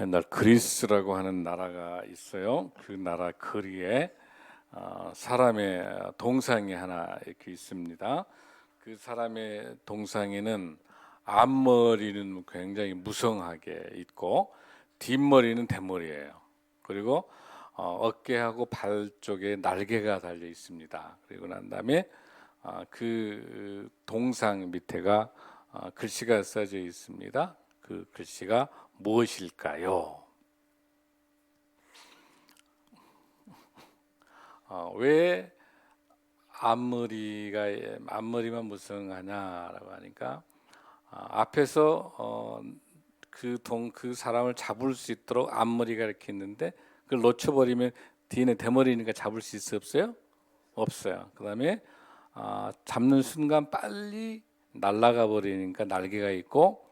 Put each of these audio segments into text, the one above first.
옛날 그리스라고 하는 나라가 있어요. 그 나라 거리에 사람의 동상이 하나 이렇게 있습니다. 그 사람의 동상에는 앞머리는 굉장히 무성하게 있고 뒷머리는 대머리예요. 그리고 어깨하고 발 쪽에 날개가 달려 있습니다. 그리고 난 다음에 그 동상 밑에가 글씨가 써져 있습니다. 그 글씨가 무엇일까요? 왜 앞머리만 무성하냐라고 하니까 앞에서 그 사람을 잡을 수 있도록 앞머리가 이렇게 있는데 그걸 놓쳐버리면 뒤에는 대머리니까 잡을 수 있어요? 없어요? 없어요. 그 다음에 잡는 순간 빨리 날아가 버리니까 날개가 있고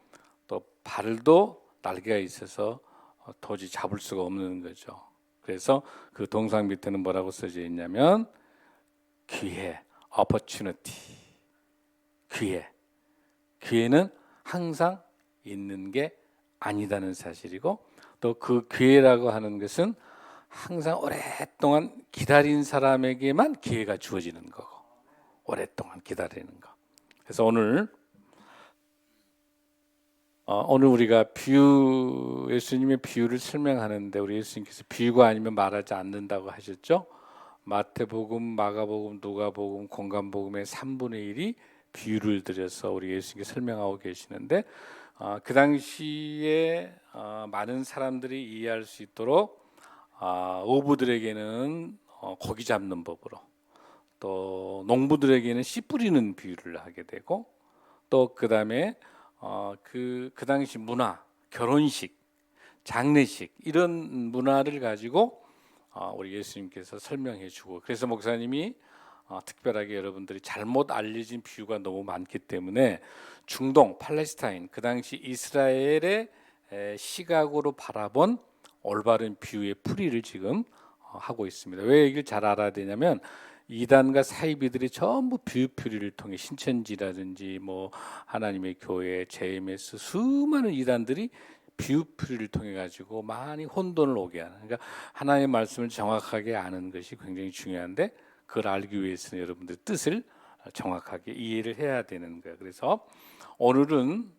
또 발도 날개가 있어서 도저히 잡을 수가 없는 거죠. 그래서 그 동상 밑에는 뭐라고 써져 있냐면 기회, opportunity. 기회는 항상 있는 게 아니다는 사실이고 또 그 기회라고 하는 것은 항상 오랫동안 기다린 사람에게만 기회가 주어지는 거고 오랫동안 기다리는 거. 그래서 오늘 우리가 예수님의 비유를 설명하는데 우리 예수님께서 비유가 아니면 말하지 않는다고 하셨죠. 마태복음, 마가복음, 누가복음, 공간복음의 3분의 1이 비유를 들여서 우리 예수님께 설명하고 계시는데 그 당시에 많은 사람들이 이해할 수 있도록 어부들에게는 고기 잡는 법으로 또 농부들에게는 씨 뿌리는 비유를 하게 되고 또 그 다음에 그 당시 문화, 결혼식, 장례식 이런 문화를 가지고 우리 예수님께서 설명해 주고 그래서 목사님이 특별하게 여러분들이 잘못 알려진 비유가 너무 많기 때문에 중동, 팔레스타인 그 당시 이스라엘의 시각으로 바라본 올바른 비유의 풀이를 지금 하고 있습니다. 왜 이걸 잘 알아야 되냐면 이단과 사이비들이 전부 비유풀이를 통해 신천지라든지 뭐 하나님의 교회, JMS 수많은 이단들이 비유풀이를 통해 가지고 많이 혼돈을 오게 하는 그러니까 하나님의 말씀을 정확하게 아는 것이 굉장히 중요한데 그걸 알기 위해서는 여러분들의 뜻을 정확하게 이해를 해야 되는 거예요. 그래서 오늘은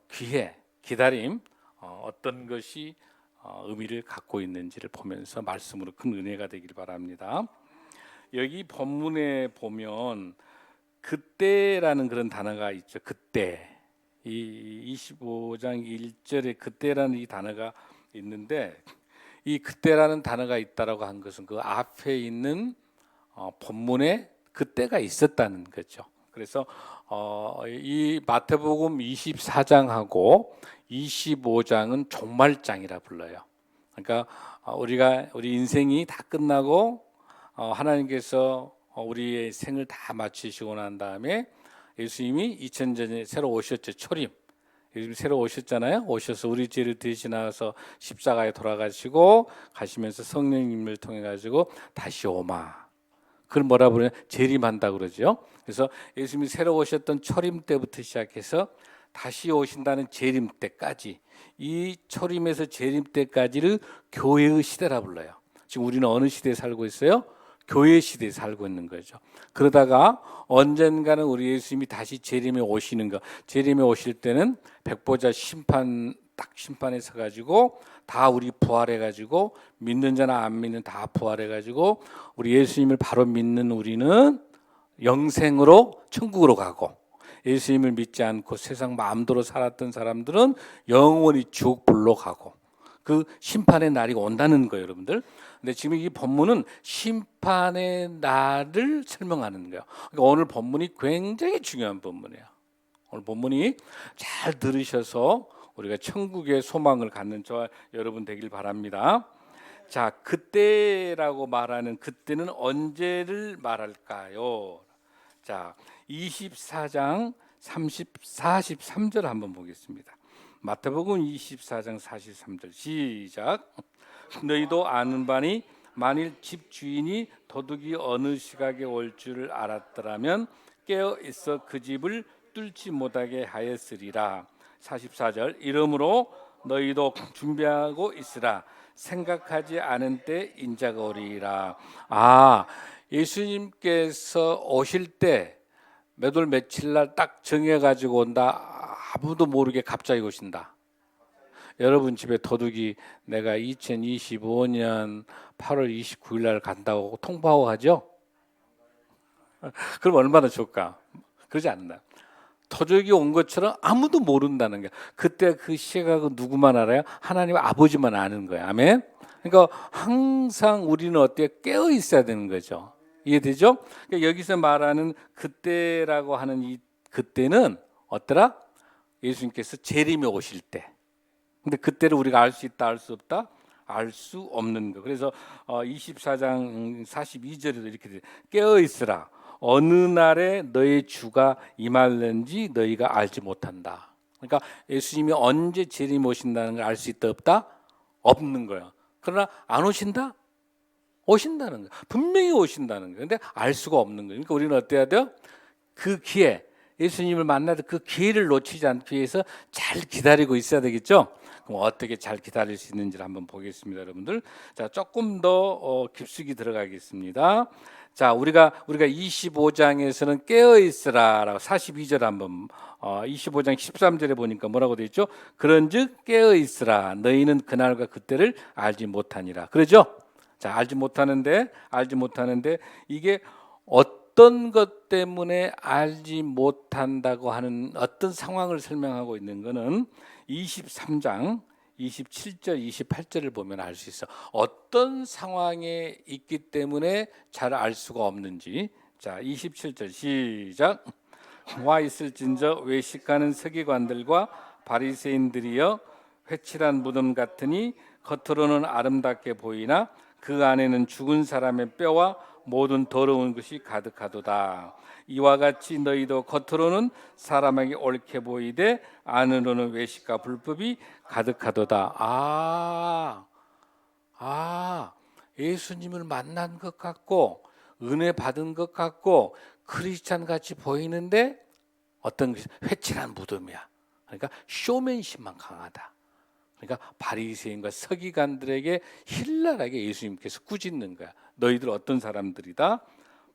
기회, 기다림 어떤 것이 의미를 갖고 있는지를 보면서 말씀으로 큰 은혜가 되길 바랍니다. 여기 본문에 보면 그때라는 그런 단어가 있죠. 그때 이 25장 1절에 그때라는 이 단어가 있는데 이 그때라는 단어가 있다라고 한 것은 그 앞에 있는 본문에 그때가 있었다는 거죠. 그래서 이 마태복음 24장하고 25장은 종말장이라 불러요. 그러니까 우리 인생이 다 끝나고 하나님께서 우리의 생을 다 마치시고 난 다음에 예수님이 2000년에 새로 오셨죠. 초림. 예수님 새로 오셨잖아요. 오셔서 우리 죄를 대신하셔서 십자가에 돌아가시고 가시면서 성령님을 통해 가지고 다시 오마. 그걸 뭐라 부르냐? 재림한다 그러죠. 그래서 예수님이 새로 오셨던 초림 때부터 시작해서 다시 오신다는 재림 때까지 이 초림에서 재림 때까지를 교회의 시대라 불러요. 지금 우리는 어느 시대에 살고 있어요? 교회 시대에 살고 있는 거죠. 그러다가 언젠가는 우리 예수님이 다시 재림에 오시는 거. 재림에 오실 때는 백보자 심판에 서 가지고 다 우리 부활해 가지고 믿는 자나 안 믿는 다 부활해 가지고 우리 예수님을 바로 믿는 우리는 영생으로 천국으로 가고 예수님을 믿지 않고 세상 마음대로 살았던 사람들은 영원히 지옥불로 가고 그 심판의 날이 온다는 거예요, 여러분들. 근데 지금 이 본문은 심판의 날을 설명하는 거예요. 그러니까 오늘 본문이 굉장히 중요한 본문이에요. 오늘 본문이 잘 들으셔서 우리가 천국의 소망을 갖는 저와 여러분 되길 바랍니다. 자, 그때라고 말하는 그때는 언제를 말할까요? 자, 24장 43절 한번 보겠습니다. 마태복음 24장 43절 시작. 너희도 아는 바니 만일 집 주인이 도둑이 어느 시각에 올 줄을 알았더라면 깨어 있어 그 집을 뚫지 못하게 하였으리라. 44절 이러므로 너희도 준비하고 있으라. 생각하지 않은 때 인자가 오리라. 예수님께서 오실 때 몇 월 며칠 날 딱 정해가지고 온다. 아무도 모르게 갑자기 오신다. 여러분 집에 도둑이 내가 2025년 8월 29일 날 간다고 통보하고 가죠? 그럼 얼마나 좋을까? 그러지 않나? 도둑이 온 것처럼 아무도 모른다는 거야. 그때 그 시각은 누구만 알아요? 하나님 아버지만 아는 거야. 아멘? 그러니까 항상 우리는 어때요? 깨어 있어야 되는 거죠. 이해되죠? 그러니까 여기서 말하는 그때라고 하는 이 그때는 어떠라? 예수님께서 재림에 오실 때. 근데 그때를 우리가 알 수 있다, 알 수 없다? 알 수 없는 거. 그래서 24장 42절에도 이렇게 돼. 깨어 있으라. 어느 날에 너의 주가 임할는지 너희가 알지 못한다. 그러니까 예수님이 언제 재림 오신다는 걸 알 수 있다, 없다? 없는 거야. 그러나 안 오신다? 오신다는 거야. 분명히 오신다는 거야. 근데 알 수가 없는 거야. 그러니까 우리는 어때야 돼요? 그 기회, 예수님을 만나도 그 기회를 놓치지 않기 위해서 잘 기다리고 있어야 되겠죠? 그럼 어떻게 잘 기다릴 수 있는지를 한번 보겠습니다, 여러분들. 자, 조금 더 깊숙이 들어가겠습니다. 자, 우리가 25장에서는 깨어 있으라라고 42절 한번 25장 13절에 보니까 뭐라고 돼 있죠? 그런즉 깨어 있으라 너희는 그날과 그때를 알지 못하니라. 그러죠? 자, 알지 못하는데 이게 어떤 것 때문에 알지 못한다고 하는 어떤 상황을 설명하고 있는 거는 23장 27절, 28절을 보면 알 수 있어. 어떤 상황에 있기 때문에 잘 알 수가 없는지. 자, 27절 시작. 와 있을진저 외식하는 서기관들과 바리새인들이여 회칠한 무덤 같으니 겉으로는 아름답게 보이나 그 안에는 죽은 사람의 뼈와 모든 더러운 것이 가득하도다. 이와 같이 너희도 겉으로는 사람에게 옳게 보이되 안으로는 외식과 불법이 가득하도다. 예수님을 만난 것 같고 은혜 받은 것 같고 크리스찬 같이 보이는데 어떤 것이 회칠한 무덤이야. 그러니까 쇼맨십만 강하다. 그러니까 바리새인과 서기관들에게 신랄하게 예수님께서 꾸짖는 거야. 너희들 어떤 사람들이다?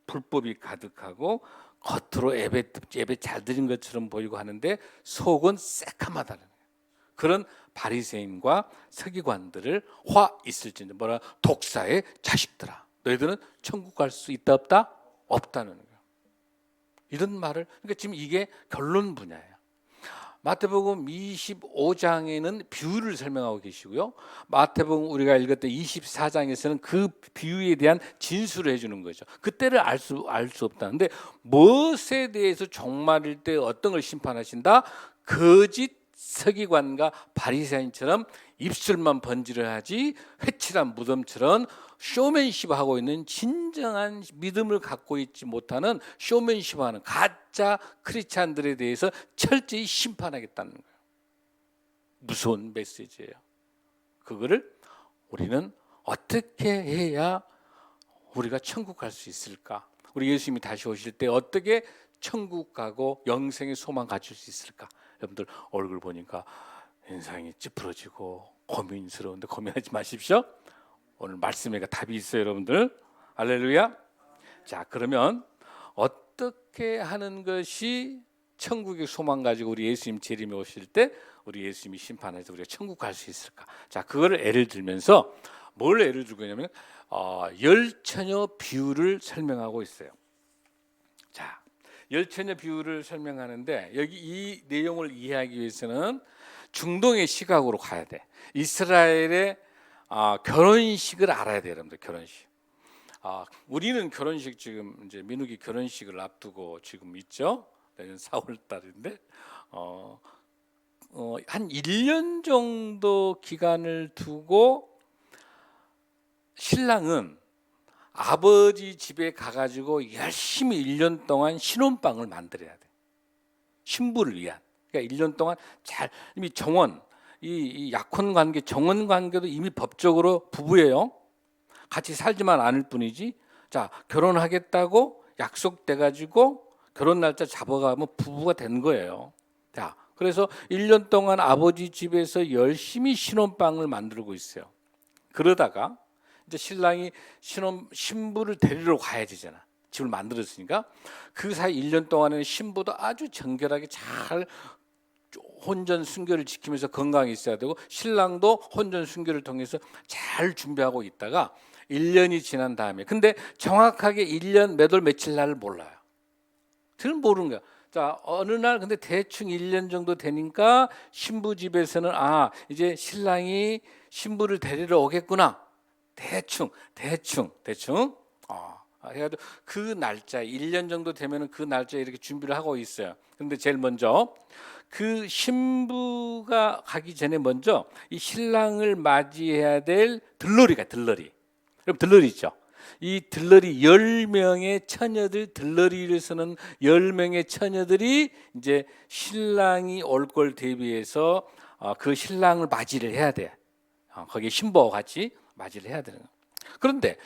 불법이 가득하고 겉으로 예배 잘 드린 것처럼 보이고 하는데 속은 새카마다는 거야. 그런 바리새인과 서기관들을 화 있을진저 뭐라 독사의 자식들아. 너희들은 천국 갈 수 있다 없다? 없다는 거야. 이런 말을 그러니까 지금 이게 결론 분야예요. 마태복음 25장에는 비유를 설명하고 계시고요. 마태복음 우리가 읽었던 24장에서는 그 비유에 대한 진술을 해주는 거죠. 그때를 알 수 없다. 근데 무엇에 대해서 종말일 때 어떤 걸 심판하신다? 거짓 서기관과 바리새인처럼 입술만 번지를 하지 회칠한 무덤처럼 쇼맨십하고 있는 진정한 믿음을 갖고 있지 못하는 쇼맨십하는 가짜 크리스찬들에 대해서 철저히 심판하겠다는 거예요. 무서운 메시지예요. 그거를 우리는 어떻게 해야 우리가 천국 갈 수 있을까? 우리 예수님이 다시 오실 때 어떻게 천국 가고 영생의 소망 갖출 수 있을까? 여러분들 얼굴 보니까 인상이 찌푸러지고 고민스러운데 고민하지 마십시오. 오늘 말씀에 답이 있어요, 여러분들. 할렐루야. 자, 그러면 어떻게 하는 것이 천국의 소망 가지고 우리 예수님 재림에 오실 때 우리 예수님이 심판해서 우리가 천국 갈 수 있을까? 자, 그거를 예를 들면서 뭘 예를 들고 있냐면 열처녀 비유를 설명하고 있어요. 자, 열처녀 비유를 설명하는데 여기 이 내용을 이해하기 위해서는 중동의 시각으로 가야 돼. 이스라엘의 결혼식을 알아야 돼요, 여러분들. 결혼식. 우리는 결혼식 지금 이제 민욱이 결혼식을 앞두고 지금 있죠. 내년 4월 달인데 한 1년 정도 기간을 두고 신랑은 아버지 집에 가가지고 열심히 1년 동안 신혼방을 만들어야 돼. 신부를 위한. 그러니까 1년 동안 잘 이미 정원, 이 약혼 관계, 정원 관계도 이미 법적으로 부부예요. 같이 살지만 않을 뿐이지. 자, 결혼하겠다고 약속돼 가지고 결혼 날짜 잡아가면 부부가 된 거예요. 자, 그래서 1년 동안 아버지 집에서 열심히 신혼방을 만들고 있어요. 그러다가 이제 신랑이 신부를 데리러 가야 되잖아. 집을 만들었으니까. 그 사이 1년 동안에는 신부도 아주 정결하게 잘 혼전 순결을 지키면서 건강히 있어야 되고, 신랑도 혼전 순결을 통해서 잘 준비하고 있다가 1년이 지난 다음에, 근데 정확하게 1년 몇 월 며칠 날을 몰라요. 저는 모르는 거야. 자, 어느 날 근데 대충 1년 정도 되니까 신부 집에서는 이제 신랑이 신부를 데리러 오겠구나. 대충 해가지고 그 날짜에 1년 정도 되면은 그 날짜에 이렇게 준비를 하고 있어요. 근데 제일 먼저 그 신부가 가기 전에 먼저 이 신랑을 맞이해야 될 들러리가, 들러리. 여러분 들러리 있죠? 이 들러리 10명의 처녀들, 들러리를 쓰는 10명의 처녀들이 이제 신랑이 올 걸 대비해서 그 신랑을 맞이를 해야 돼. 거기에 신부와 같이 맞이를 해야 되는 거예요. 그런데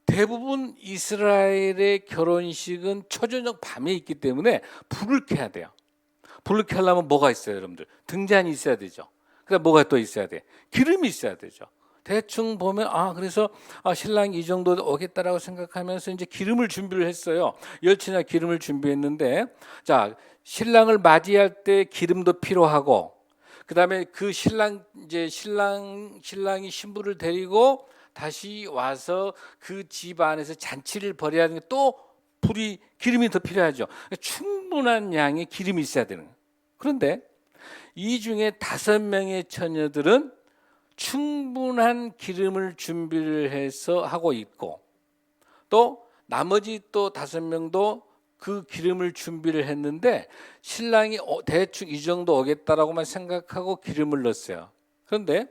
대부분 이스라엘의 결혼식은 초저녁 밤에 있기 때문에 불을 켜야 돼요. 불을 켜려면 뭐가 있어요, 여러분들? 등잔이 있어야 되죠. 그다음 뭐가 또 있어야 돼? 기름이 있어야 되죠. 대충 보면 그래서 신랑이 이 정도 오겠다라고 생각하면서 이제 기름을 준비를 했어요. 열치나 기름을 준비했는데, 자, 신랑을 맞이할 때 기름도 필요하고, 그다음에 그 신랑이 신부를 데리고 다시 와서 그 집 안에서 잔치를 벌여야 하는 게 또 기름이 더 필요하죠. 충분한 양의 기름이 있어야 되는 거예요. 그런데 이 중에 5명의 처녀들은 충분한 기름을 준비를 해서 하고 있고, 또 나머지 또 5명도 그 기름을 준비를 했는데 신랑이 대충 이 정도 오겠다라고만 생각하고 기름을 넣었어요. 근데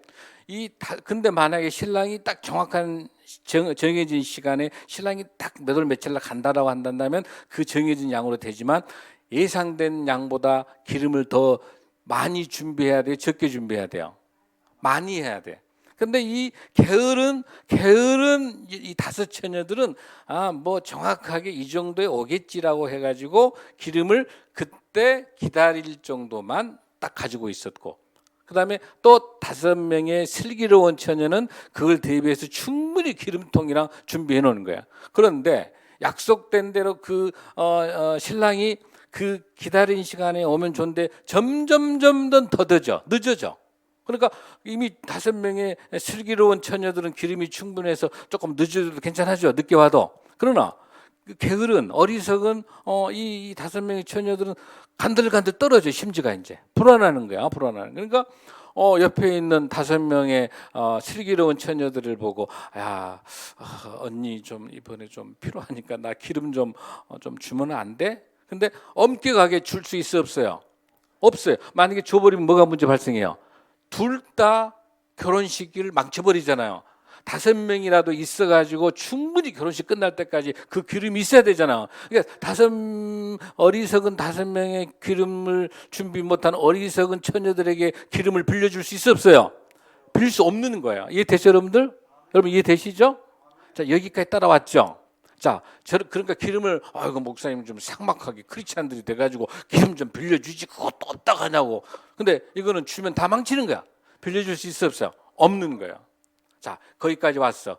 만약에 신랑이 딱 정확한 정해진 시간에 신랑이 딱 몇 월 며칠 날 간다라고 한다면 그 정해진 양으로 되지만, 예상된 양보다 기름을 더 많이 준비해야 돼요, 적게 준비해야 돼요? 많이 해야 돼. 근데 이 게으른 이 5 처녀들은 뭐 정확하게 이 정도에 오겠지라고 해가지고 기름을 그때 기다릴 정도만 딱 가지고 있었고, 그다음에 또 5명의 슬기로운 처녀는 그걸 대비해서 충분히 기름통이랑 준비해 놓는 거야. 그런데 약속된 대로 그 신랑이 그 기다린 시간에 오면 좋은데 점점 더 늦어져. 그러니까 이미 5명의 슬기로운 처녀들은 기름이 충분해서 조금 늦어도 괜찮아죠, 늦게 와도. 그러나 게으른 어리석은 이 5명의 처녀들은 간들간들 떨어져. 심지가 이제 불안하는 거야. 그러니까 옆에 있는 5명의 슬기로운 처녀들을 보고, 언니 좀 이번에 좀 필요하니까 나 기름 좀 주면 안 돼? 근데 엄격하게 줄 수 있어, 없어요? 없어요. 만약에 줘버리면 뭐가 문제 발생해요? 둘 다 결혼식을 망쳐버리잖아요. 5명이라도 있어가지고 충분히 결혼식 끝날 때까지 그 기름이 있어야 되잖아. 그러니까 어리석은 5명의 기름을 준비 못한 어리석은 처녀들에게 기름을 빌려줄 수 있어, 없어요? 빌릴 수 없는 거예요. 이해되죠, 여러분들? 여러분 이해되시죠? 자, 여기까지 따라왔죠? 자, 그러니까 기름을 목사님 좀 삭막하게 크리스찬들이 돼가지고 기름 좀 빌려주지, 그것도 어떡하냐고. 근데 이거는 주면 다 망치는 거야. 빌려줄 수 있어, 없어요? 없는 거예요. 자, 거기까지 왔어.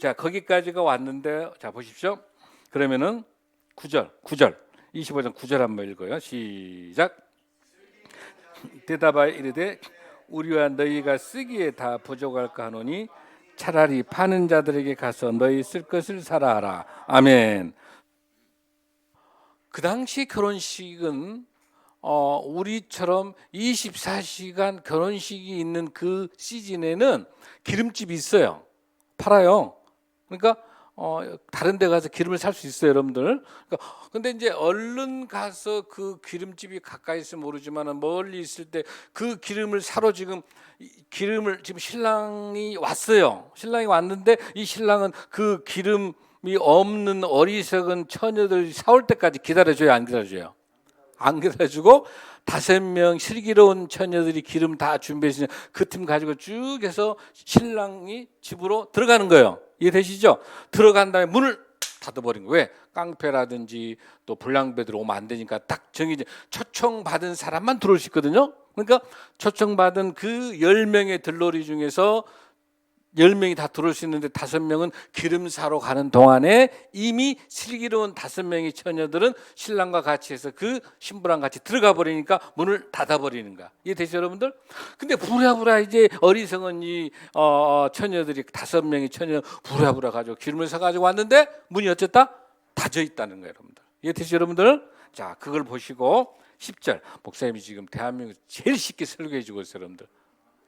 자, 거기까지가 왔는데, 자, 보십시오. 그러면은 9절 25장 9절 한번 읽어요. 시작. 대답하여 이르되 우리와 너희가 쓰기에 다 부족할까 하노니 차라리 파는 자들에게 가서 너희 쓸 것을 사라 하라. 아멘. 그 당시 결혼식은 우리처럼 24시간 결혼식이 있는 그 시즌에는 기름집이 있어요. 팔아요. 그러니까 다른 데 가서 기름을 살 수 있어요, 여러분들. 근데 이제 얼른 가서 그 기름집이 가까이 있으면 모르지만 멀리 있을 때 그 기름을 사러 지금 신랑이 왔어요. 신랑이 왔는데 이 신랑은 그 기름이 없는 어리석은 처녀들이 사올 때까지 기다려줘요, 안 기다려줘요? 안 기다려주고 5명 슬기로운 처녀들이 기름 다 준비해서 그 팀 가지고 쭉 해서 신랑이 집으로 들어가는 거예요. 이해되시죠? 들어간 다음에 문을 닫아버린 거예요. 왜? 깡패라든지 또 불량배들 오면 안 되니까 딱 정해진 초청받은 사람만 들어올 수 있거든요. 그러니까 초청받은 그 10명의 들러리 중에서 10명이 다 들어올 수 있는데 5명은 기름 사러 가는 동안에 이미 슬기로운 5명의 처녀들은 신랑과 같이 해서 그 신부랑 같이 들어가 버리니까 문을 닫아 버리는 거야. 이해되시죠, 여러분들? 근데 부랴부랴 이제 어리석은 이 처녀들이 5명의 처녀 부랴부랴 가지고 기름을 사 가지고 왔는데 문이 어쨌다? 닫혀 있다는 거예요, 여러분들. 이해되시죠, 여러분들? 자, 그걸 보시고 10절. 목사님이 지금 대한민국 제일 쉽게 설교해 주고 있어요, 여러분들.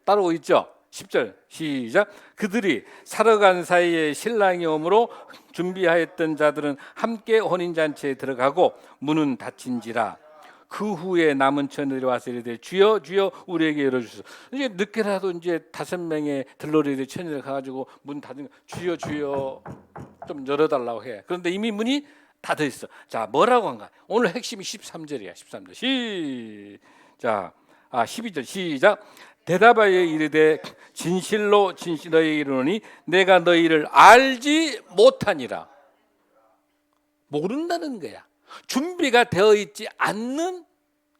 따라오 있죠? 10절 시작. 그들이 살아간 사이에 신랑이 오므로 준비하였던 자들은 함께 혼인잔치에 들어가고 문은 닫힌지라. 그 후에 남은 처녀들이 와서 이르되 주여 주여 우리에게 열어주소서. 이제 늦게라도 이제 5명의 들러리들 처녀들 가가지고 문 닫은 주여 주여 좀 열어달라고 해. 그런데 이미 문이 닫혀 있어. 자, 뭐라고 한가? 오늘 핵심이 13절이야. 13절 시작. 12절 시작. 대답하여 이르되 진실로 진실 너희에게 이르노니 내가 너희를 알지 못하니라. 모른다는 거야. 준비가 되어 있지 않는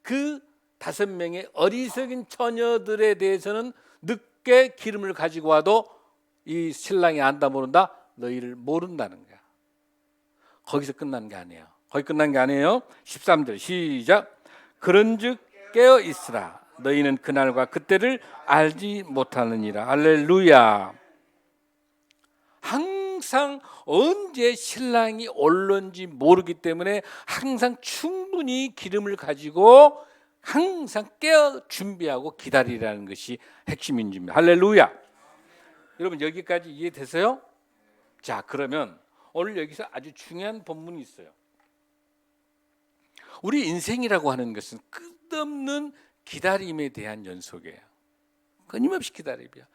그 5명의 어리석은 처녀들에 대해서는 늦게 기름을 가지고 와도 이 신랑이 안다 모른다? 너희를 모른다는 거야. 거기서 끝난 게 아니에요. 거기 끝난 게 아니에요. 13절 시작. 그런즉 깨어 있으라. 너희는 그날과 그때를 알지 못하느니라. 할렐루야. 항상 언제 신랑이 올런지 모르기 때문에 항상 충분히 기름을 가지고 항상 깨어 준비하고 기다리라는 것이 핵심입니다. 할렐루야. 여러분 여기까지 이해되세요? 자, 그러면 오늘 여기서 아주 중요한 본문이 있어요. 우리 인생이라고 하는 것은 끝없는 기다림에 대한 연속이에요. 끊임없이 기다림이야.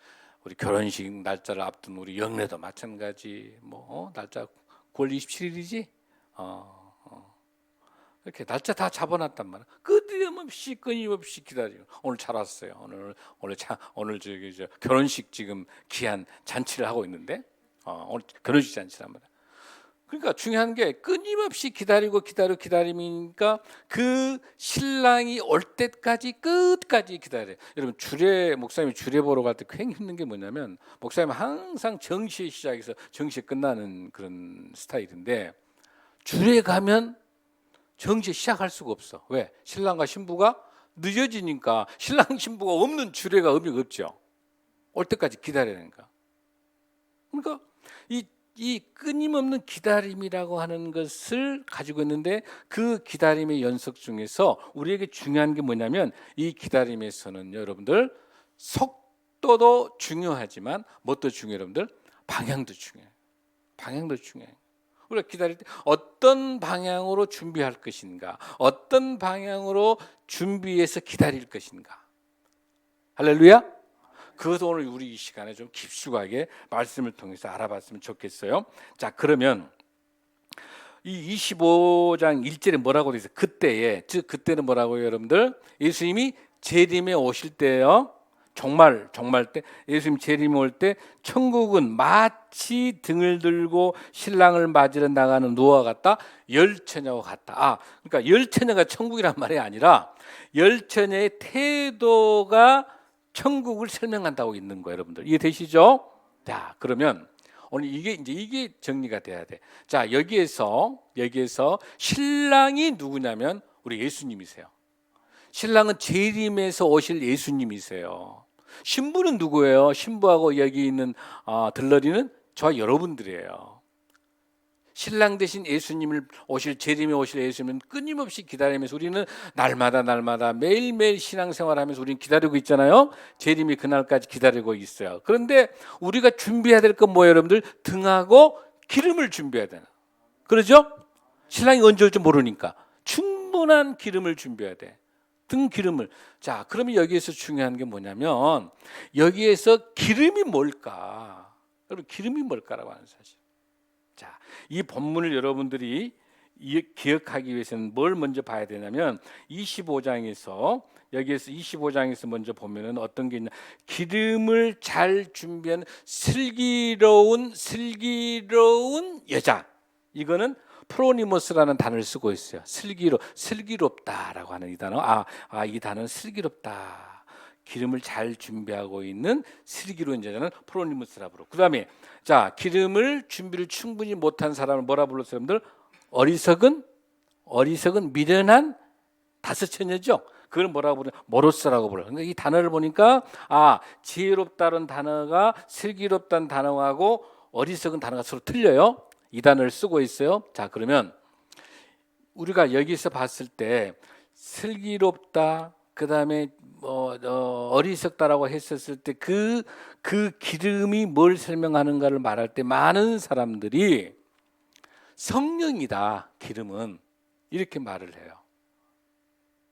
우리 결혼식 날짜를 앞둔 우리 영례도 마찬가지. 날짜 9월 27일이지. 이렇게 날짜 다 잡아놨단 말이야. 끊임없이 기다리고. 오늘 잘 왔어요. 오늘 저기 결혼식 지금 귀한 잔치를 하고 있는데, 오늘 결혼식 잔치란 말이야. 그러니까 중요한 게 끊임없이 기다리니까 그 신랑이 올 때까지 끝까지 기다려요. 여러분 목사님이 주례 보러 갈 때 굉장히 힘든 게 뭐냐면 목사님은 항상 정시에 시작해서 정시에 끝나는 그런 스타일인데 주례 가면 정시에 시작할 수가 없어. 왜? 신랑과 신부가 늦어지니까 신랑 신부가 없는 주례가 의미가 없죠. 올 때까지 기다려야 되니까. 그러니까 이 끊임없는 기다림이라고 하는 것을 가지고 있는데 그 기다림의 연속 중에서 우리에게 중요한 게 뭐냐면 이 기다림에서는 여러분들 속도도 중요하지만 뭣도 중요해요, 여러분들? 방향도 중요해요. 방향도 중요해요. 우리가 기다릴 때 어떤 방향으로 준비할 것인가, 어떤 방향으로 준비해서 기다릴 것인가. 할렐루야. 그것도 오늘 우리 이 시간에 좀 깊숙하게 말씀을 통해서 알아봤으면 좋겠어요. 자, 그러면 이 25장 1절에 뭐라고 되어 있어요? 그때에, 즉 그때는 뭐라고요, 여러분들? 예수님이 재림에 오실 때요. 정말 때 예수님 재림에 올 때 천국은 마치 등을 들고 신랑을 맞으러 나가는 노아와 같다. 열처녀와 같다. 그러니까 열처녀가 천국이란 말이 아니라 열처녀의 태도가 천국을 설명한다고 있는 거예요, 여러분들. 이해되시죠? 자, 그러면 오늘 이게 정리가 돼야 돼. 자, 여기에서 신랑이 누구냐면 우리 예수님이세요. 신랑은 재림에서 오실 예수님이세요. 신부는 누구예요? 신부하고 여기 있는 들러리는 저와 여러분들이에요. 신랑 대신 예수님을 재림에 오실 예수님은 끊임없이 기다리면서 우리는 날마다 매일매일 신앙생활하면서 우리는 기다리고 있잖아요. 재림이 그날까지 기다리고 있어요. 그런데 우리가 준비해야 될 건 뭐예요, 여러분들? 등하고 기름을 준비해야 되나? 그러죠? 신랑이 언제 올지 모르니까 충분한 기름을 준비해야 돼. 등 기름을. 자, 그러면 여기에서 중요한 게 뭐냐면 여기에서 기름이 뭘까? 여러분, 기름이 뭘까라고 하는 사실. 자, 이 본문을 여러분들이 기억하기 위해서는 뭘 먼저 봐야 되냐면 25장에서 먼저 보면은 어떤 게 있냐? 기름을 잘 준비한 슬기로운 여자. 이거는 프로니모스라는 단어를 쓰고 있어요. 슬기롭다라고 하는 이 단어. 이 단어는 슬기롭다. 기름을 잘 준비하고 있는 슬기로운 여자는 프로니모스라 부르고. 그다음에 자, 기름을 준비를 충분히 못한 사람을 뭐라 불렀어요, 여러분들? 어리석은 미련한 다섯 처녀죠. 그걸 뭐라고 부르냐? 모로스라고 불러요. 그러니까 이 단어를 보니까 지혜롭다는 단어가 슬기롭다는 단어하고 어리석은 단어가 서로 틀려요. 이 단어를 쓰고 있어요. 자, 그러면 우리가 여기서 봤을 때 슬기롭다, 그다음에 어리석다라고 했었을 때 그 기름이 뭘 설명하는가를 말할 때 많은 사람들이 성령이다, 기름은, 이렇게 말을 해요.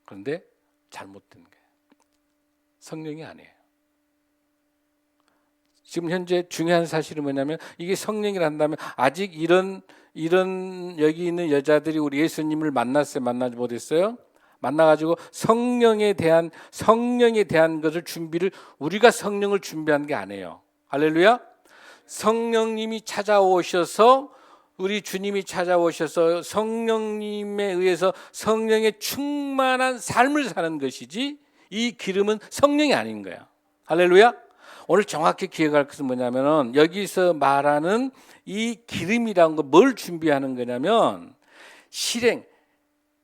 그런데 잘못된 거예요. 성령이 아니에요. 지금 현재 중요한 사실은 뭐냐면, 이게 성령이라 한다면 아직 이런 여기 있는 여자들이 우리 예수님을 만났어요, 만나지 못했어요? 만나가지고 성령에 대한 것을 준비를, 우리가 성령을 준비한 게 아니에요. 할렐루야. 성령님이 찾아오셔서, 우리 주님이 찾아오셔서 성령님에 의해서 성령의 충만한 삶을 사는 것이지, 이 기름은 성령이 아닌 거야. 할렐루야. 오늘 정확히 기억할 것은 뭐냐면은, 여기서 말하는 이 기름이라는 거 뭘 준비하는 거냐면, 실행,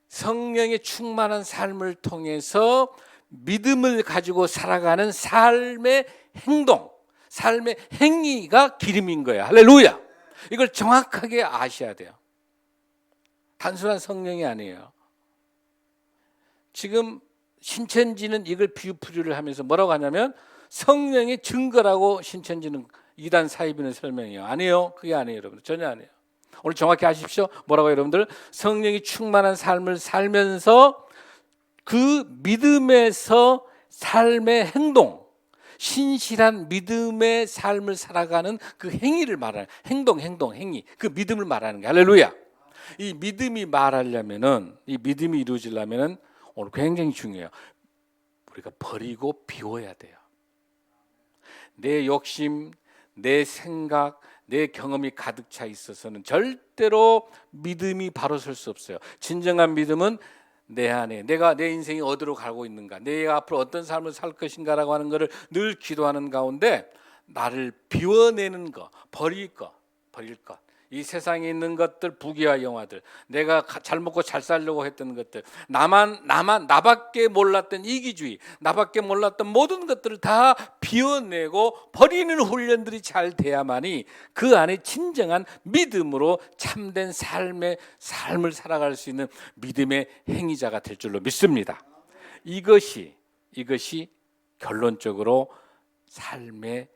성령의 충만한 삶을 통해서 믿음을 가지고 살아가는 삶의 행동, 삶의 행위가 기름인 거야. 할렐루야. 이걸 정확하게 아셔야 돼요. 단순한 성령이 아니에요. 지금 신천지는 이걸 비유풀이를 하면서 뭐라고 하냐면, 성령의 증거라고 신천지는 이단 사이비는 설명해요. 아니에요. 그게 아니에요, 여러분. 전혀 아니에요. 오늘 정확히 아십시오. 뭐라고 여러분들? 성령이 충만한 삶을 살면서 그 믿음에서 삶의 행동, 신실한 믿음의 삶을 살아가는 그 행위를 말하는, 행위, 그 믿음을 말하는 게 할렐루야. 이 믿음이 말하려면은, 이 믿음이 이루어지려면은 오늘 굉장히 중요해요. 우리가 버리고 비워야 돼요. 내 욕심, 내 생각, 내 경험이 가득 차 있어서는 절대로 믿음이 바로 설 수 없어요. 진정한 믿음은 내 안에 내가 내 인생이 어디로 가고 있는가, 내가 앞으로 어떤 삶을 살 것인가라고 하는 것을 늘 기도하는 가운데, 나를 비워내는 것, 버릴 것, 이 세상에 있는 것들, 부귀와 영화들, 내가 잘 먹고 잘 살려고 했던 것들, 나밖에 몰랐던 이기주의, 나밖에 몰랐던 모든 것들을 다 비워내고 버리는 훈련들이 잘 돼야만이 그 안에 진정한 믿음으로 참된 삶을 살아갈 수 있는 믿음의 행위자가 될 줄로 믿습니다. 이것이 결론적으로 삶의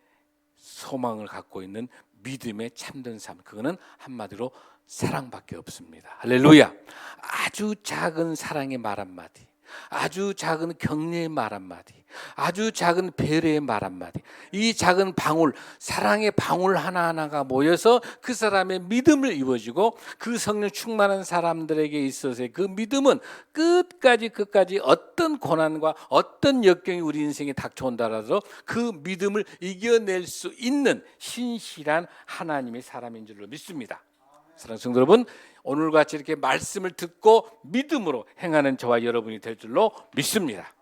소망을 갖고 있는 믿음의 참된 삶, 그거는 한마디로 사랑밖에 없습니다. 할렐루야. 아주 작은 사랑의 말 한마디, 아주 작은 격려의 말 한마디, 아주 작은 배려의 말 한마디, 이 작은 방울, 사랑의 방울 하나하나가 모여서 그 사람의 믿음을 이루어지고, 그 성령 충만한 사람들에게 있어서의 그 믿음은 끝까지 어떤 고난과 어떤 역경이 우리 인생에 닥쳐온다 하더라도 그 믿음을 이겨낼 수 있는 신실한 하나님의 사람인 줄로 믿습니다. 사랑하는 성도 여러분, 오늘같이 이렇게 말씀을 듣고 믿음으로 행하는 저와 여러분이 될 줄로 믿습니다.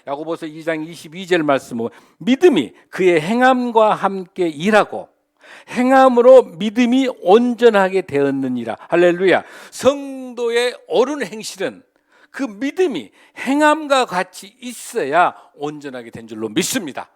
야고보서 2장 22절 말씀은, 믿음이 그의 행함과 함께 일하고 행함으로 믿음이 온전하게 되었느니라. 할렐루야. 성도의 옳은 행실은 그 믿음이 행함과 같이 있어야 온전하게 된 줄로 믿습니다.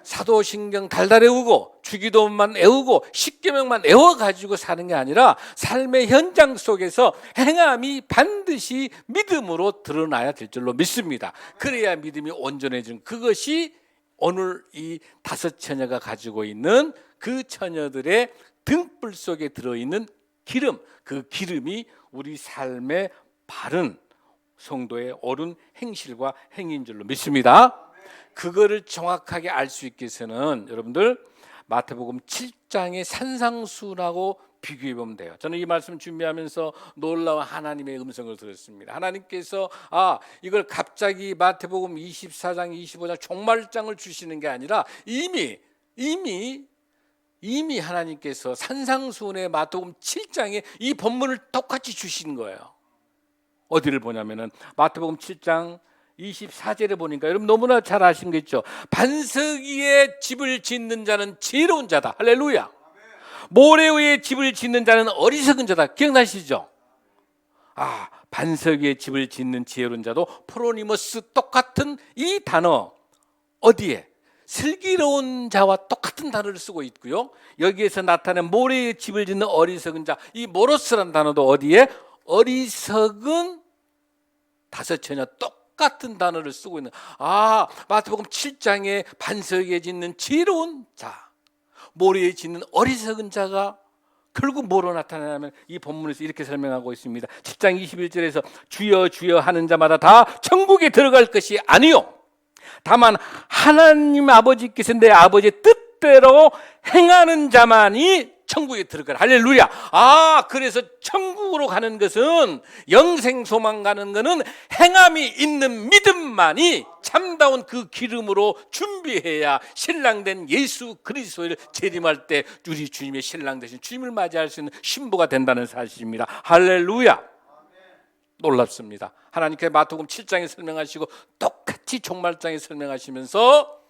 사도신경 달달 외우고 주기도만 외우고 십계명만 외워가지고 사는 게 아니라, 삶의 현장 속에서 행함이 반드시 믿음으로 드러나야 될 줄로 믿습니다. 그래야 믿음이 온전해지는, 그것이 오늘 이 다섯 처녀가 가지고 있는 그 처녀들의 등불 속에 들어있는 기름, 그 기름이 우리 삶의 바른 성도의 옳은 행실과 행위인 줄로 믿습니다. 그거를 정확하게 알 수 있게 해서는 여러분들 마태복음 7장의 산상수라고 비교해 보면 돼요. 저는 이 말씀 준비하면서 놀라운 하나님의 음성을 들었습니다. 하나님께서 이걸 갑자기 마태복음 24장 25장 종말장을 주시는 게 아니라 이미 이미 하나님께서 산상수훈의 마태복음 7장에 이 본문을 똑같이 주신 거예요. 어디를 보냐면은 마태복음 7장 24절에 보니까 여러분 너무나 잘 아시겠죠. 반석 위에 집을 짓는 자는 지혜로운 자다. 할렐루야. 모래 위에 집을 짓는 자는 어리석은 자다. 기억나시죠? 반석 위에 집을 짓는 지혜로운 자도 프로니머스 똑같은 이 단어 어디에? 슬기로운 자와 똑같은 단어를 쓰고 있고요. 여기에서 나타낸 모래에 집을 짓는 어리석은 자, 이 모로스라는 단어도 어디에? 어리석은 다섯 처녀 똑같은 단어를 쓰고 있는. 마태복음 7장에 반석에 짓는 지혜로운 자, 모래에 짓는 어리석은 자가 결국 뭐로 나타나냐면 이 본문에서 이렇게 설명하고 있습니다. 10장 21절에서 주여 주여 하는 자마다 다 천국에 들어갈 것이 아니요 다만 하나님 아버지께서 내 아버지의 뜻대로 행하는 자만이 천국에 들어가라. 할렐루야. 그래서 천국으로 가는 것은, 영생 소망 가는 것은 행함이 있는 믿음만이 참다운 그 기름으로 준비해야 신랑된 예수 그리스도를 재림할 때 우리 주님의 신랑 되신 주님을 맞이할 수 있는 신부가 된다는 사실입니다. 할렐루야. 놀랍습니다. 하나님께서 마태복음 7장에 설명하시고 똑같이 종말장에 설명하시면서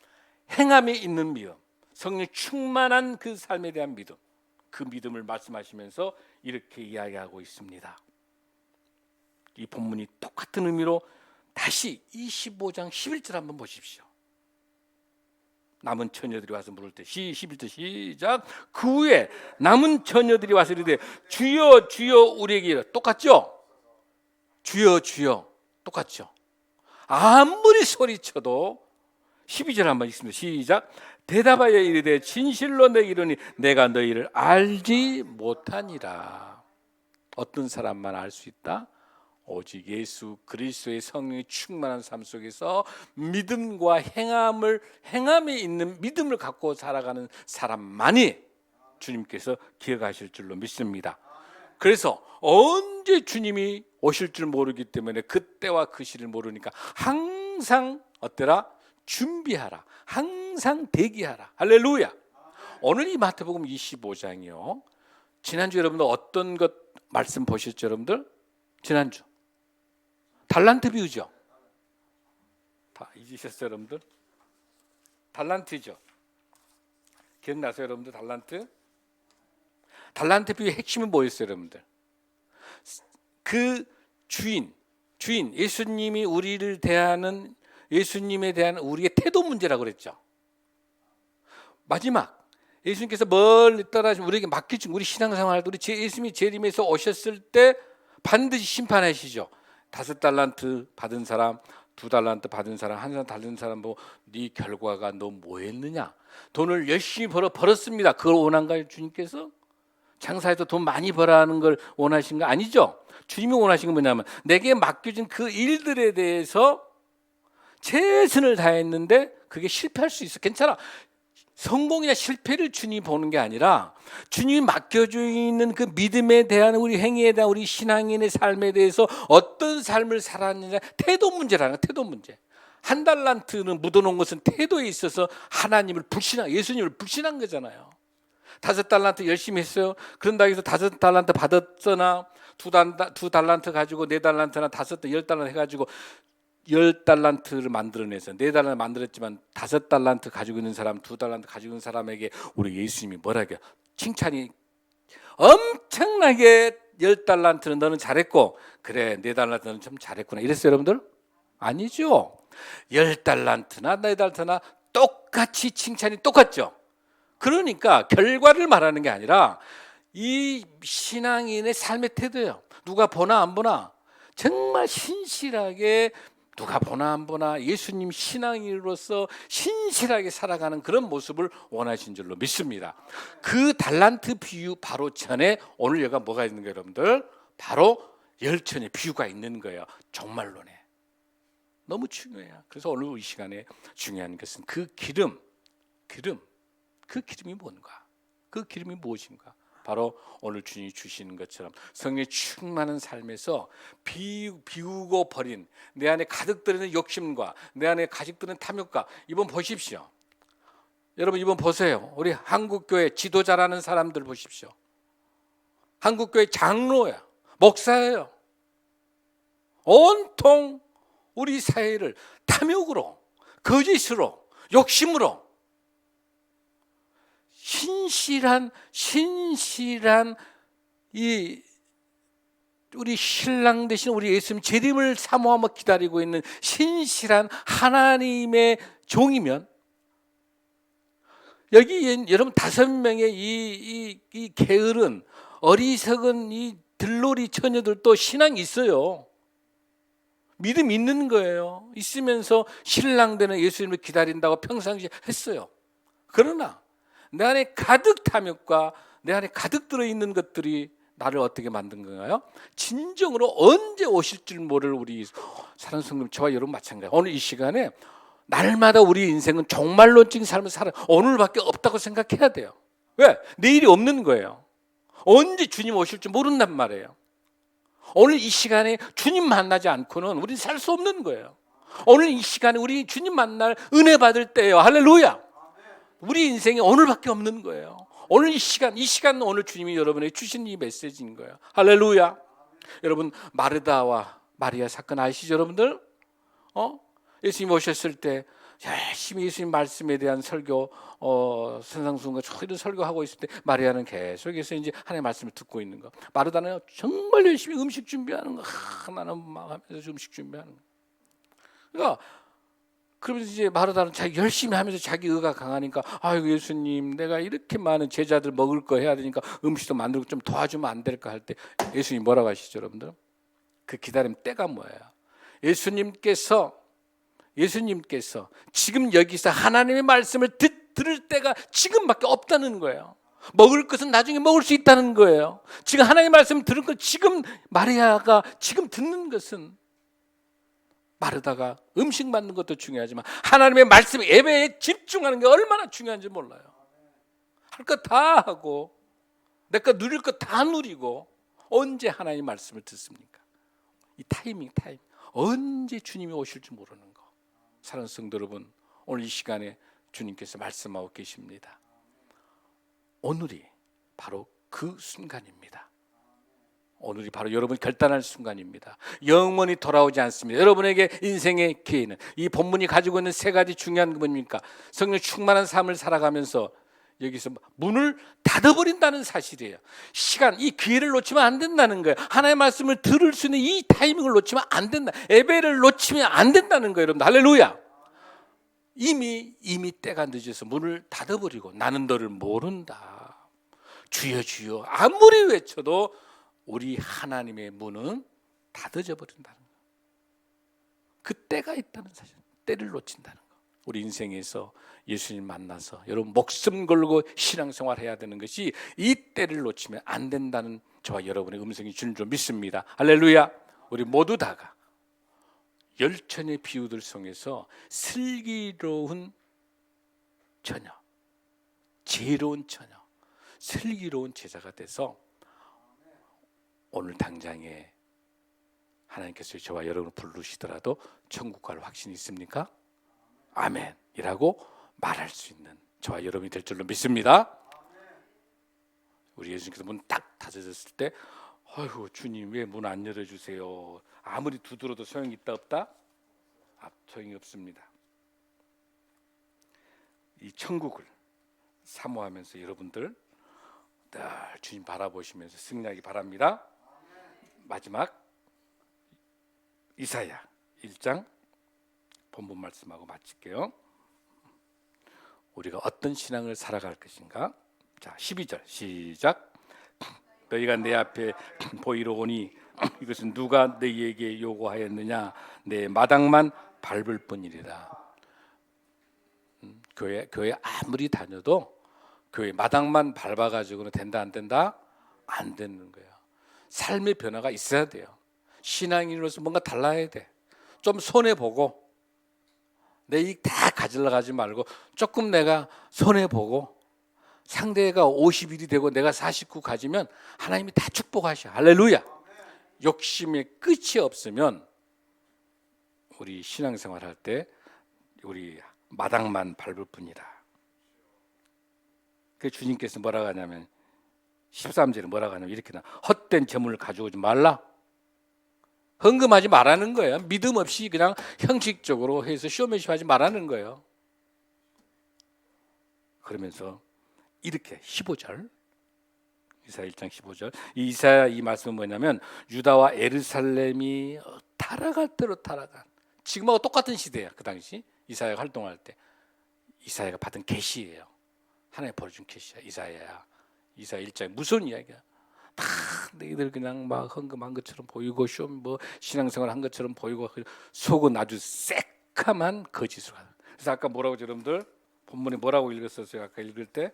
행함이 있는 믿음, 성령 충만한 그 삶에 대한 믿음, 그 믿음을 말씀하시면서 이렇게 이야기하고 있습니다. 이 본문이 똑같은 의미로 다시 25장 11절 한번 보십시오. 남은 처녀들이 와서 물을 때 11절 시작. 그 후에 남은 처녀들이 와서 이르되 주여 주여 우리에게 이르라. 똑같죠? 주여 주여 똑같죠? 아무리 소리쳐도 12절 한번 읽습니다. 시작. 대답하여 이르되 진실로 내게 이르니 내가 너희를 알지 못하니라. 어떤 사람만 알 수 있다? 오직 예수 그리스도의 성령이 충만한 삶 속에서 믿음과 행함이 있는 믿음을 갖고 살아가는 사람만이 주님께서 기억하실 줄로 믿습니다. 그래서 언제 주님이 오실 줄 모르기 때문에 그때와 그 시를 모르니까 항상 어때라? 준비하라. 항상 대기하라. 할렐루야. 오늘 이 마태복음 25장이요. 지난주 여러분들 어떤 것 말씀 보셨죠, 여러분들? 지난주 달란트 비유죠. 다 잊으셨어요, 여러분들? 달란트죠. 기억나세요, 여러분들? 달란트 비유의 핵심이 뭐였어요, 여러분들? 그 주인 예수님이 우리를 대하는, 예수님에 대한 우리의 태도 문제라고 그랬죠. 마지막 예수님께서 멀리 떠나시면 우리에게 맡기신 우리 신앙생활, 우리 예수님이 재림에서 오셨을 때 반드시 심판하시죠. 5달란트 받은 사람, 2달란트 받은 사람, 1달란트 받은 사람, 네 결과가 너 뭐했느냐? 돈을 열심히 벌었습니다. 그걸 원한가요, 주님께서? 장사해서 돈 많이 벌어하는 걸 원하신 거 아니죠? 주님이 원하신 건 뭐냐면 내게 맡겨진 그 일들에 대해서 최선을 다했는데 그게 실패할 수 있어. 괜찮아. 성공이나 실패를 주님이 보는 게 아니라 주님이 맡겨져 있는 그 믿음에 대한 우리 행위에 대한 우리 신앙인의 삶에 대해서 어떤 삶을 살았느냐, 태도 문제라는 거야. 태도 문제. 1달란트는 묻어놓은 것은 태도에 있어서 하나님을 예수님을 불신한 거잖아요. 5달란트 열심히 했어요. 그런다 해서 5달란트 받았으나 2달란트 가지고 4달란트나 10달란트 해가지고 10달란트를 만들어내서 4달란트 만들었지만 5달란트 가지고 있는 사람, 2달란트 가지고 있는 사람에게 우리 예수님이 뭐라고요? 칭찬이 엄청나게 10달란트는 너는 잘했고 그래 4달란트는 좀 잘했구나 이랬어요, 여러분들? 아니죠. 10달란트나 4달란트나 똑같이 칭찬이 똑같죠. 그러니까 결과를 말하는 게 아니라 이 신앙인의 삶의 태도예요. 누가 보나 안 보나 정말 신실하게, 누가 보나 안 보나 예수님 신앙인으로서 신실하게 살아가는 그런 모습을 원하신 줄로 믿습니다. 그 달란트 비유 바로 전에 오늘 여기가 뭐가 있는 거예요, 여러분들? 바로 열천의 비유가 있는 거예요. 종말론에. 너무 중요해요. 그래서 오늘 이 시간에 중요한 것은 그 기름, 그 기름이 뭔가? 그 기름이 무엇인가? 바로 오늘 주님이 주시는 것처럼 성령의 충만한 삶에서 비우고 버린 내 안에 가득 들어있는 욕심과 내 안에 가득 들어있는 탐욕과, 이번 보십시오. 여러분 이번 보세요. 우리 한국교회 지도자라는 사람들 보십시오. 한국교회 장로야, 목사예요. 온통 우리 사회를 탐욕으로, 거짓으로, 욕심으로 신실한 이 우리 신랑 되신 우리 예수님 재림을 사모하며 기다리고 있는 신실한 하나님의 종이면, 여기 여러분 5명의 이 게으른 어리석은 이 들놀이 처녀들도 신앙이 있어요. 믿음 있는 거예요. 있으면서 신랑 되는 예수님을 기다린다고 평상시에 했어요. 그러나 내 안에 가득 탐욕과 내 안에 가득 들어있는 것들이 나를 어떻게 만든 건가요? 진정으로 언제 오실 줄 모를 우리 사랑하는 성도님, 저와 여러분 마찬가지예요. 오늘 이 시간에 날마다 우리 인생은 종말론적인 삶을 살아 오늘밖에 없다고 생각해야 돼요. 왜? 내일이 없는 거예요. 언제 주님 오실 줄 모른단 말이에요. 오늘 이 시간에 주님 만나지 않고는 우리는 살 수 없는 거예요. 오늘 이 시간에 우리 주님 만날 은혜 받을 때예요. 할렐루야. 우리 인생이 오늘밖에 없는 거예요. 오늘 이 시간 오늘 주님이 여러분에게 주신 이 메시지인 거예요. 할렐루야. 여러분 마르다와 마리아 사건 아시죠, 여러분들? 예수님 오셨을 때 열심히 예수님 말씀에 대한 설교, 선상순과 이런 설교하고 있을 때 마리아는 계속해서 이제 하나님의 말씀을 듣고 있는 거. 마르다는 정말 열심히 음식 준비하는 거. 나는 막 하면서 음식 준비하는 거. 그러니까 그러면서 이제 마르다는 자기 열심히 하면서 자기 의가 강하니까, 아이고 예수님, 내가 이렇게 많은 제자들 먹을 거 해야 되니까 음식도 만들고 좀 도와주면 안 될까 할 때 예수님 뭐라고 하시죠, 여러분들? 그 기다림 때가 뭐예요? 예수님께서 지금 여기서 하나님의 말씀을 들을 때가 지금밖에 없다는 거예요. 먹을 것은 나중에 먹을 수 있다는 거예요. 지금 하나님의 말씀을 들은 것, 지금 마리아가 지금 듣는 것은, 마르다가 음식 만드는 것도 중요하지만 하나님의 말씀 예배에 집중하는 게 얼마나 중요한지 몰라요. 할 것 다 하고 내 거 누릴 것 다 누리고 언제 하나님의 말씀을 듣습니까? 이 타이밍 언제 주님이 오실 줄 모르는 거. 사랑하는 성도 여러분, 오늘 이 시간에 주님께서 말씀하고 계십니다. 오늘이 바로 그 순간입니다. 오늘이 바로 여러분이 결단할 순간입니다. 영원히 돌아오지 않습니다. 여러분에게 인생의 기회는, 이 본문이 가지고 있는 3가지 중요한 게 뭡니까? 성령 충만한 삶을 살아가면서 여기서 문을 닫아버린다는 사실이에요. 이 기회를 놓치면 안 된다는 거예요. 하나님의 말씀을 들을 수 있는 이 타이밍을 놓치면 안 된다. 예배를 놓치면 안 된다는 거예요, 여러분. 할렐루야. 이미 때가 늦어서 문을 닫아버리고, 나는 너를 모른다, 주여 주여 아무리 외쳐도 우리 하나님의 문은 닫아져 버린다는 거예요. 그 때가 있다는 사실, 때를 놓친다는 거. 우리 인생에서 예수님 만나서 여러분 목숨 걸고 신앙생활 해야 되는 것이 이 때를 놓치면 안 된다는 저와 여러분의 음성이 주는 줄 믿습니다. 할렐루야. 우리 모두 다가 열천의 비유들 속에서 슬기로운 처녀, 지혜로운 처녀, 슬기로운 제자가 돼서 오늘 당장에 하나님께서 저와 여러분을 부르시더라도 천국 갈 확신이 있습니까? 아멘이라고 말할 수 있는 저와 여러분이 될 줄로 믿습니다. 우리 예수님께서 문 딱 닫아졌을 때, 아이고 주님 왜 문 안 열어주세요? 아무리 두드려도 소용이 있다 없다? 소용이 없습니다. 이 천국을 사모하면서 여러분들 늘 주님 바라보시면서 승리하기 바랍니다. 마지막 이사야 1장 본문 말씀하고 마칠게요. 우리가 어떤 신앙을 살아갈 것인가? 자, 12절 시작. 너희가 내 앞에 보이러 오니 이것은 누가 너희에게 요구하였느냐? 내 마당만 밟을 뿐이리라. 교회 아무리 다녀도 교회 마당만 밟아가지고는 된다 안 된다? 안 되는 거예요. 삶의 변화가 있어야 돼요. 신앙인으로서 뭔가 달라야 돼. 좀 손해보고 내 이익 다 가지러 가지 말고 조금 내가 손해보고 상대가 51이 되고 내가 49 가지면 하나님이 다 축복하셔. 할렐루야. 욕심의 끝이 없으면 우리 신앙생활 할 때 우리 마당만 밟을 뿐이다. 그 주님께서 뭐라고 하냐면 13절에 뭐라고 하냐면 이렇게 나 헛된 재물을 가져오지 말라. 헌금하지 말라는 거예요. 믿음 없이 그냥 형식적으로 해서 쇼맨십 하지 말라는 거예요. 그러면서 이렇게 15절 이사야 1장 15절 이 이사야 이 말씀은 뭐냐면 유다와 예루살렘이 타락할 대로 타락한 지금하고 똑같은 시대예요. 그 당시 이사야가 활동할 때 이사야가 받은 계시예요. 하나님 보여준 계시야. 이사야 1장에 무슨 이야기야? 다 너희들 그냥 막 헌금한 것처럼 보이고 뭐 신앙생활 한 것처럼 보이고 속은 아주 새카만 거짓으로 하는. 그래서 아까 뭐라고 여러분들 본문에 뭐라고 읽었었어요? 아까 읽을 때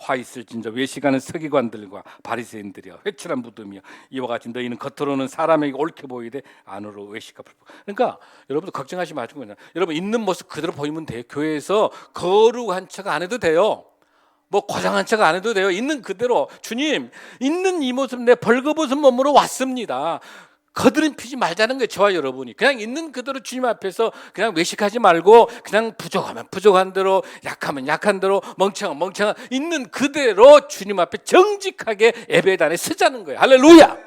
화 있을진저 외식하는 서기관들과 바리새인들이여 회칠한 무덤이여 이와 같이 너희는 겉으로는 사람에게 옳게 보이되 안으로 외식과 불법. 그러니까 여러분들 걱정하지 마시고 그냥 여러분 있는 모습 그대로 보이면 돼요. 교회에서 거룩한 척 안 해도 돼요. 뭐 과장한 척 안 해도 돼요. 있는 그대로 주님 있는 이 모습 내 벌거벗은 몸으로 왔습니다. 거드름 피지 말자는 거예요. 저와 여러분이 그냥 있는 그대로 주님 앞에서 그냥 외식하지 말고 그냥 부족하면 부족한 대로 약하면 약한 대로 멍청하면 멍청한 있는 그대로 주님 앞에 정직하게 예배단에 서자는 거예요. 할렐루야.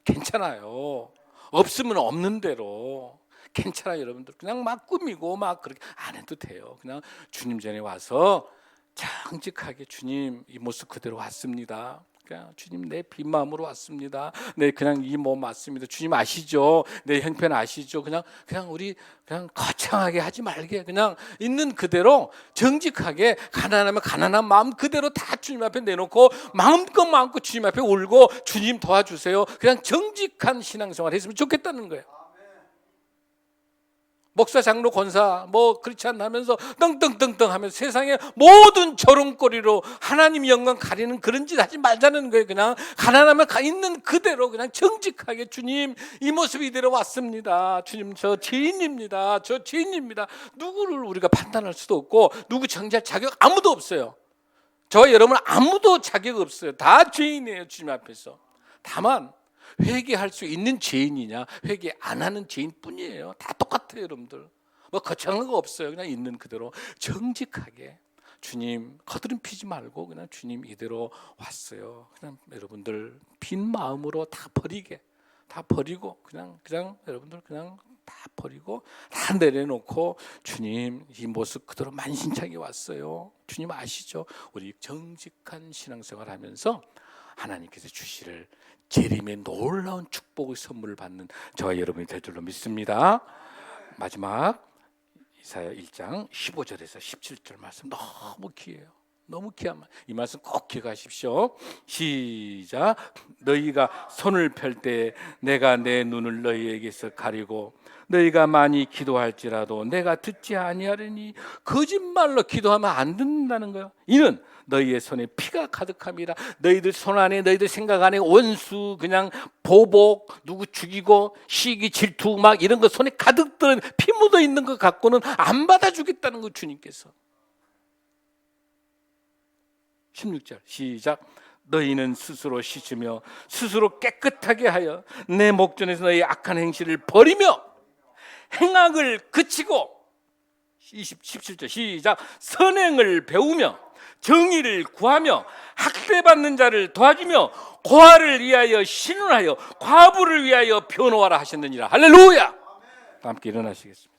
괜찮아요. 없으면 없는 대로 괜찮아요. 여러분들 그냥 막 꾸미고 막 그렇게 안 해도 돼요. 그냥 주님 전에 와서 정직하게 주님 이 모습 그대로 왔습니다. 그냥 주님 내 빈 마음으로 왔습니다. 네 그냥 이 몸 맞습니다. 주님 아시죠? 내 형편 아시죠? 그냥 우리 그냥 거창하게 하지 말게 그냥 있는 그대로 정직하게 가난하면 가난한 마음 그대로 다 주님 앞에 내놓고 마음껏 주님 앞에 울고 주님 도와주세요. 그냥 정직한 신앙생활 했으면 좋겠다는 거예요. 목사, 장로, 권사 뭐 그렇지 않나 하면서 떵떵떵떵 하면서 세상의 모든 조롱거리로 하나님 영광 가리는 그런 짓 하지 말자는 거예요. 그냥 가난하면 있는 그대로 그냥 정직하게 주님 이 모습 이대로 왔습니다. 주님 저 죄인입니다. 저 죄인입니다. 누구를 우리가 판단할 수도 없고 누구 정죄할 자격 아무도 없어요. 저와 여러분 아무도 자격 없어요. 다 죄인이에요. 주님 앞에서. 다만 회개할 수 있는 죄인이냐 회개 안 하는 죄인뿐이에요. 다 똑같아요. 여러분들 뭐 거창한 거 없어요. 그냥 있는 그대로 정직하게 주님 거드름 피지 말고 그냥 주님 이대로 왔어요. 그냥 여러분들 빈 마음으로 다 버리고 그냥 여러분들 그냥 다 버리고 다 내려놓고 주님 이 모습 그대로 만신창이 왔어요. 주님 아시죠? 우리 정직한 신앙생활 하면서 하나님께서 주시를 재림의 놀라운 축복의 선물을 받는 저와 여러분이 될 줄로 믿습니다. 마지막 이사야 1장 15절에서 17절 말씀 너무 귀해요. 너무 귀한 말. 이 말씀 꼭 기억하십시오. 시작. 너희가 손을 펼 때 내가 내 눈을 너희에게서 가리고 너희가 많이 기도할지라도 내가 듣지 아니하리니 거짓말로 기도하면 안 듣는다는 거예요. 이는 너희의 손에 피가 가득함이라. 너희들 손 안에 너희들 생각 안에 원수 그냥 보복 누구 죽이고 시기 질투 막 이런 거 손에 가득 들은 피 묻어 있는 것 갖고는 안 받아주겠다는 거 주님께서. 16절 시작. 너희는 스스로 씻으며 스스로 깨끗하게 하여 내 목전에서 너희 악한 행실을 버리며 행악을 그치고 17절 시작. 선행을 배우며 정의를 구하며 학대받는 자를 도와주며 고아를 위하여 신원하여 과부를 위하여 변호하라 하셨느니라. 할렐루야. 함께 일어나시겠습니다.